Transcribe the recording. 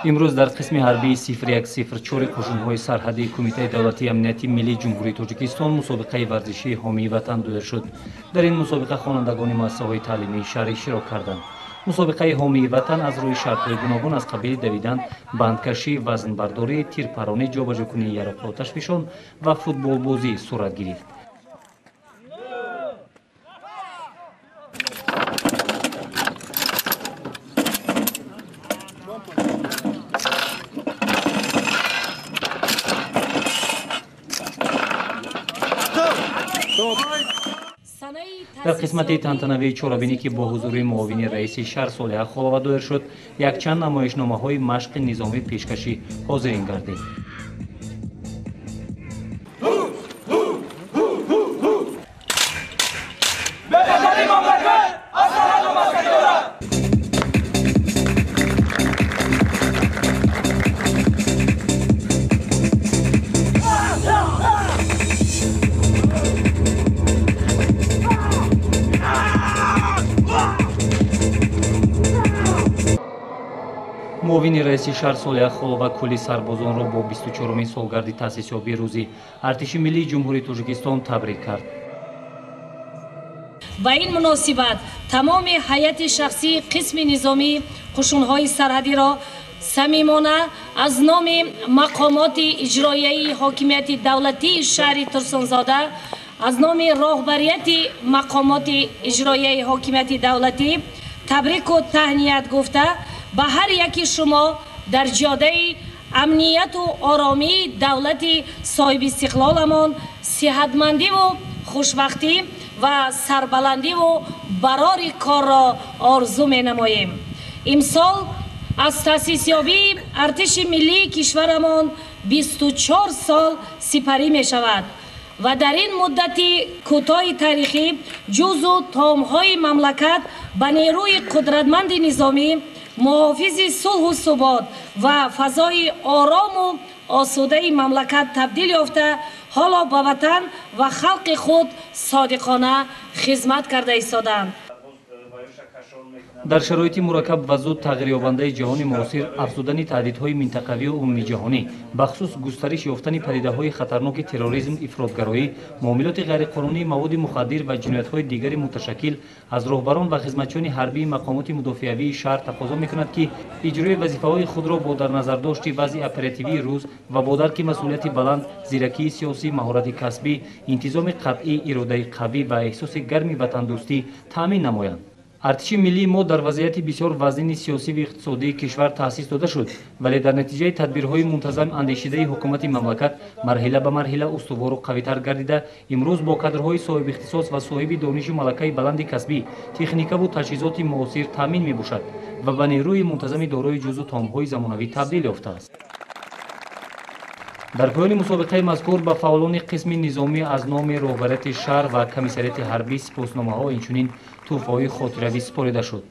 امروز در قسم حربی 0104 قشون‌های سرحدی کمیته دولتی امنیت ملی جمهوری تاجیکستان مسابقه ورزشی حامی وطن دایر شد. در این مسابقه خوانندگان مؤسسه‌های تعلیمی شهر اشتراک کردند. مسابقه حامی وطن از روی شرط‌های گوناگون از قبیل دویدن، بندکشی، وزنبرداری، تیرپرانی، جابجاکنی یراق آتشفشان و فوتبال بازی صورت گرفت. در قسمت تنتنوی چورابینی که با حضور معاون رئیس شهر صالح خالوا دایر شد، یک چند نمایشنامه‌های مشق نظامی پیشکشی حاضرین گردید. معاون رئیس شهر صالح خالوا کلی سربازان را با 24مین سالگرد تأسیسیابی روزی ارتش ملی جمهوری تاجیکستان تبریک کرد. با این مناسبت تمام هیئت شخصی قسم نظامی قشون‌های سرحدی را صمیمانه از نام مقامات اجرایی حاکمیت دولتی شهر ترسانزاده، از نام راهبریت مقامات اجرایی حاکمیت دولتی تبریک و تهنیت گفته به هر یکی شما در جاده امنیت و آرامی دولت صاحب استقلالمان صحتمندی و خوشبختی و سربلندی و برار کار را آرزو می نماییم. امسال از تأسیسیابی ارتش ملی کشورمان 24 سال سپری می شود و در این مدت کوتاه تاریخی جزو تامهای مملکت به نیروی قدرتمند نظامی محافظ صلح و ثبات و فضای آرام و آسوده مملکت تبدیل یافته حالا به وطن و خلق خود صادقانه خدمت کرده ایستادند. در شرایط مرکب و زود تغییر یابنده جهان معاصر، افزودن تهدیدهای منطقوی و عمومی جهانی، بخصوص گسترش یافتن پدیده‌های خطرناک تروریسم، افراطگرایی، معاملات غیرقانونی، مواد مخدر و جنایت‌های دیگر متشکل از راهبران و خدمتچیان حربی مقامات مدافعوی شهر تقاضا می‌کند که اجرای وظیفه‌های خود را با در نظر داشت وضع اپراتیوی روز و با درک مسئولیت بلند، زیرکی سیاسی، مهارت کسبی، انتظام قطعی، اراده قوی و احساس گرمی وطن‌دوستی تامین نمایند. ارتش ملی ما در وضعیت بسیار وزین سیاسی و اقتصادی کشور تأسیس داده شد، ولی در نتیجه تدبیرهای منتظم اندیشیده حکومت مملکت مرحله به مرحله استوار و قوی‌تر گردیده، امروز با کادرهای صاحب اختصاص و صاحب دانش و ملکه بلند کسبی، تکنیک و تجهیزات معاصر تامین می‌باشد و به نیروی منتظم دارای جزو تام‌های زمانوی تبدیل یافته است. در پایان مسابقه مذکور به فعالان قسم نظامی از نام راهبریت شهر و کمیسریت حربی سپاسنامه‌ها اینچنین تحفه‌های خاطروی سپارده شد.